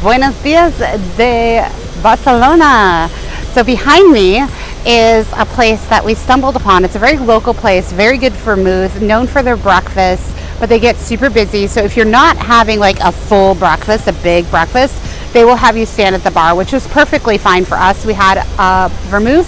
Buenos dias de Barcelona. So behind me is a place that we stumbled upon. It's a very local place, very good vermouth, known for their breakfast, but they get super busy. So if you're not having like a full breakfast, a big breakfast, they will have you stand at the bar, which was perfectly fine for us. We had vermouth,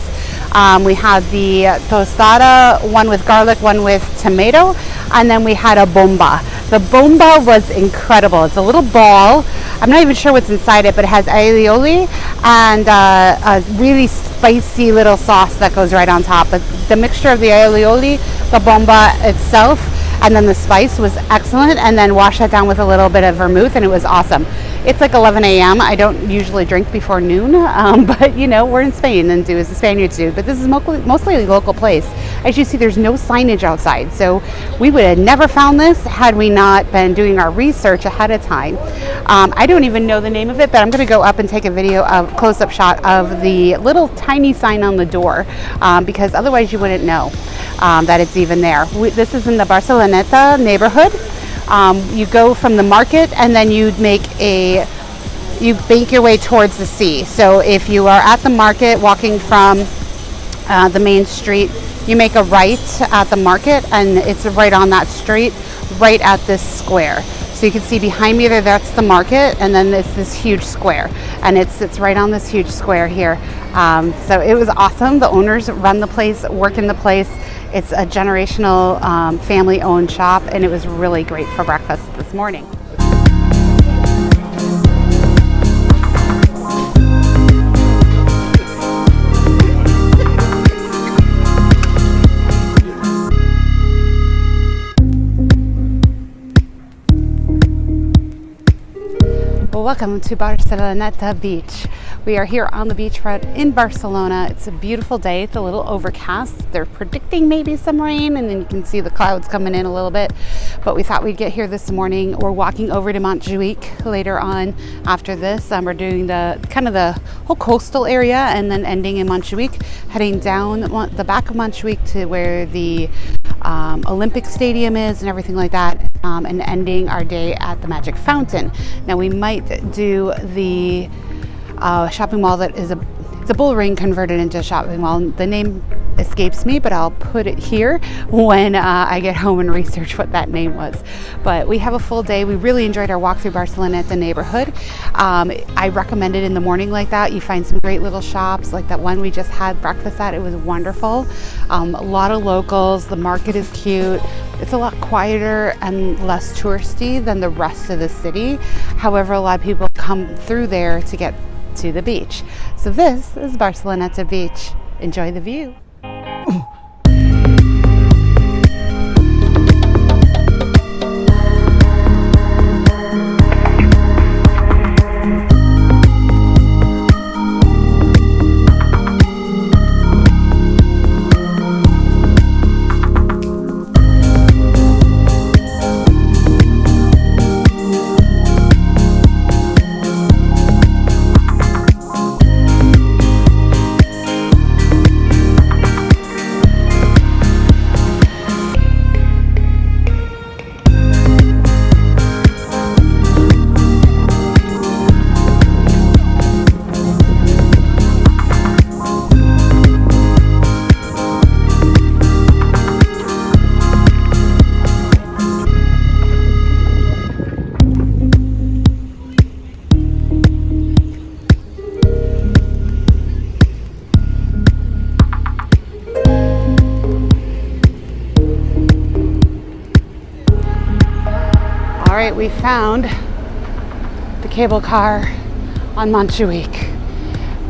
we had the tostada, one with garlic, one with tomato, and then we had a bomba. The bomba was incredible. It's a little ball. I'm not even sure what's inside it, but it has aioli and a really spicy little sauce that goes right on top. But the mixture of the aioli, the bomba itself, and then the spice was excellent, and then wash that down with a little bit of vermouth, and it was awesome. It's like 11 a.m. I don't usually drink before noon, but you know, we're in Spain and do as the Spaniards do, but this is mostly a local place. As you see, there's no signage outside, so we would have never found this had we not been doing our research ahead of time. I don't even know the name of it, but I'm going to go up and take a video of close-up shot of the little tiny sign on the door, because otherwise you wouldn't know that it's even there. This is in the Barceloneta neighborhood. You go from the market and then you make your way towards the sea. So if you are at the market walking from the main street, you make a right at the market, and it's right on that street, right at this square. So you can see behind me there, that's the market, and then it's this huge square, and it's right on this huge square here. So it was awesome. The owners run the place, work in the place. It's a generational family-owned shop, and it was really great for breakfast this morning. Welcome to Barceloneta Beach. We are here on the beachfront in Barcelona. It's a beautiful day. It's a little overcast. They're predicting maybe some rain, and then you can see the clouds coming in a little bit. But we thought we'd get here this morning. We're walking over to Montjuic later on after this. We're doing the whole coastal area and then ending in Montjuic, heading down the back of Montjuic to where the Olympic Stadium is and everything like that, and ending our day at the Magic Fountain. Now we might do the shopping mall that is it's a bull ring converted into a shopping mall. The name escapes me, but I'll put it here when I get home and research what that name was. But we have a full day. We really enjoyed our walk through Barceloneta neighborhood. I recommend it in the morning like that. You find some great little shops like that one we just had breakfast at. It was wonderful. A lot of locals. The market is cute. It's a lot quieter and less touristy than the rest of the city. However, a lot of people come through there to get to the beach. So this is Barceloneta Beach. Enjoy the view. All right, we found the cable car on Montjuic.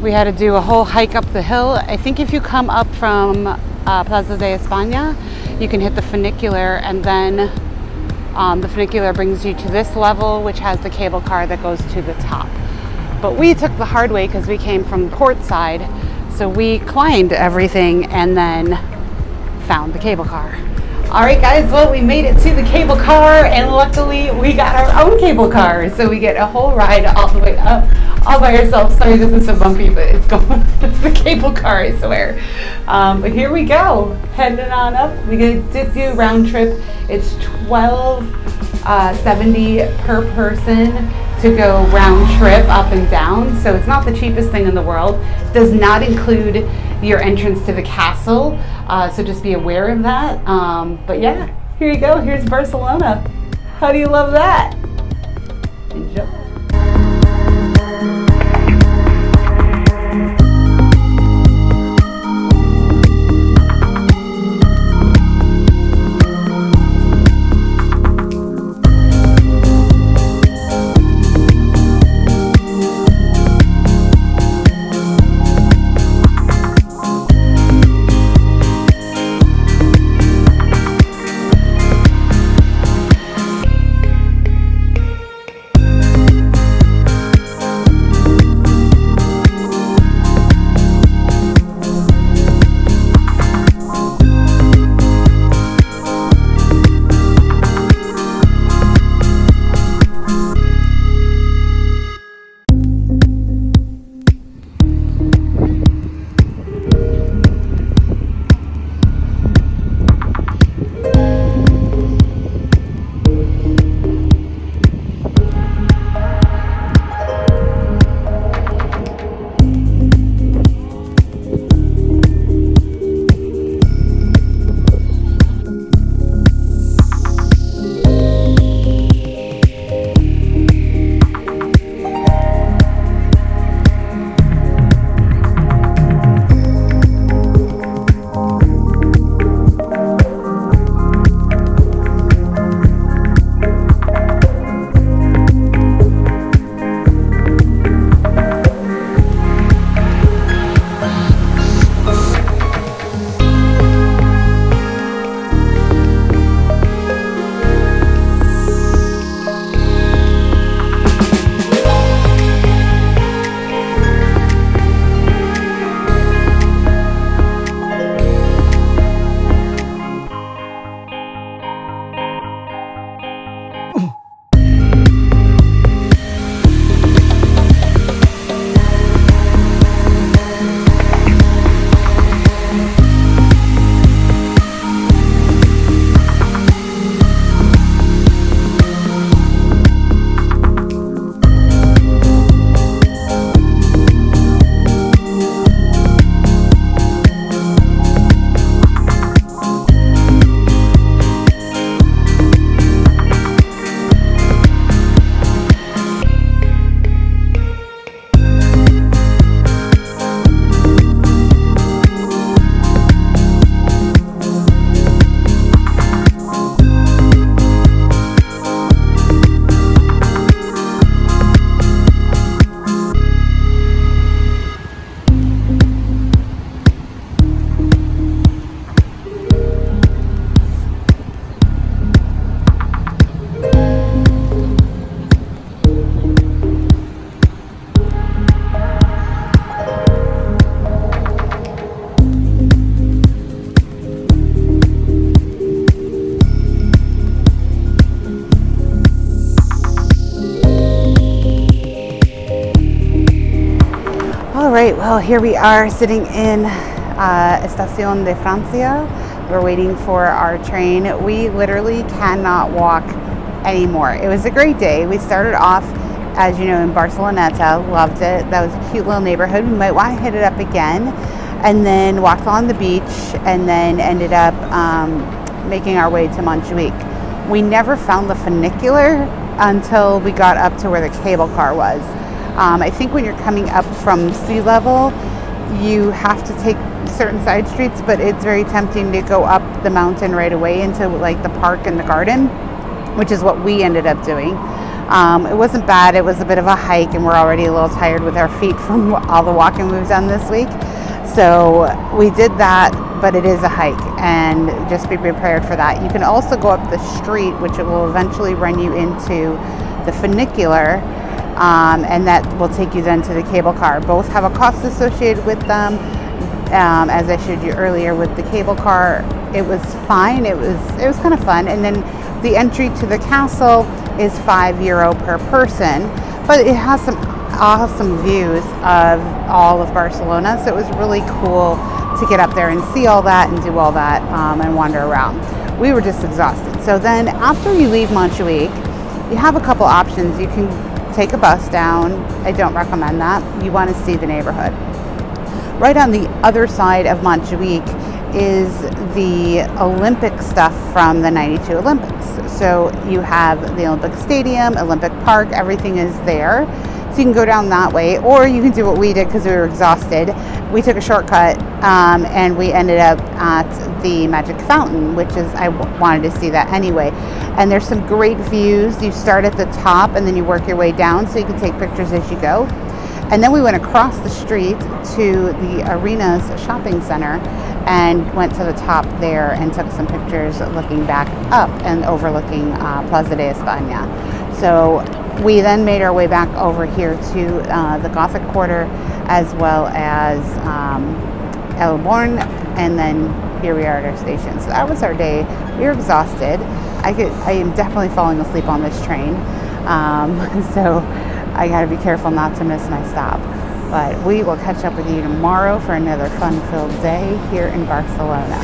We had to do a whole hike up the hill. I think if you come up from Plaza de España, you can hit the funicular, and then the funicular brings you to this level, which has the cable car that goes to the top. But we took the hard way because we came from the port side, so we climbed everything and then found the cable car. All right, guys, well, we made it to the cable car, and luckily we got our own cable car, so we get a whole ride all the way up all by ourselves. Sorry, this is so bumpy, but it's the cable car, I swear. But here we go, heading on up. We did do round trip. It's $12.70 per person to go round trip up and down. So it's not the cheapest thing in the world. It does not include your entrance to the castle. So just be aware of that. But yeah, here you go. Here's Barcelona. How do you love that? Enjoy. right, well, here we are sitting in Estación de Francia. We're waiting for our train. We literally cannot walk anymore. It was a great day. We started off, as you know, in Barceloneta. Loved it. That was a cute little neighborhood. We might want to hit it up again. And then walked along the beach and then ended up making our way to Montjuic. We never found the funicular until we got up to where the cable car was. I think when you're coming up from sea level, you have to take certain side streets, but it's very tempting to go up the mountain right away into like the park and the garden, which is what we ended up doing. It wasn't bad. It was a bit of a hike, and we're already a little tired with our feet from all the walking we've done this week. So we did that, but it is a hike, and just be prepared for that. You can also go up the street, which it will eventually run you into the funicular, and that will take you then to the cable car. Both have a cost associated with them. As I showed you earlier with the cable car, it was fine. It was kind of fun. And then the entry to the castle is €5 per person, but it has some awesome views of all of Barcelona. So it was really cool to get up there and see all that and do all that and wander around. We were just exhausted. So then after you leave Montjuic, you have a couple options. You can take a bus down. I don't recommend that. You want to see the neighborhood. Right on the other side of Montjuic is the Olympic stuff from the 92 Olympics. So you have the Olympic Stadium, Olympic Park, everything is there. So you can go down that way, or you can do what we did because we were exhausted. We took a shortcut and we ended up at the Magic Fountain, which is, I wanted to see that anyway. And there's some great views. You start at the top and then you work your way down so you can take pictures as you go. And then we went across the street to the Arenas shopping center and went to the top there and took some pictures looking back up and overlooking Plaza de España. So we then made our way back over here to the Gothic Quarter as well as El Born, and then here we are at our station. So that was our day. We were exhausted. I am definitely falling asleep on this train. So I got to be careful not to miss my stop. But we will catch up with you tomorrow for another fun-filled day here in Barcelona.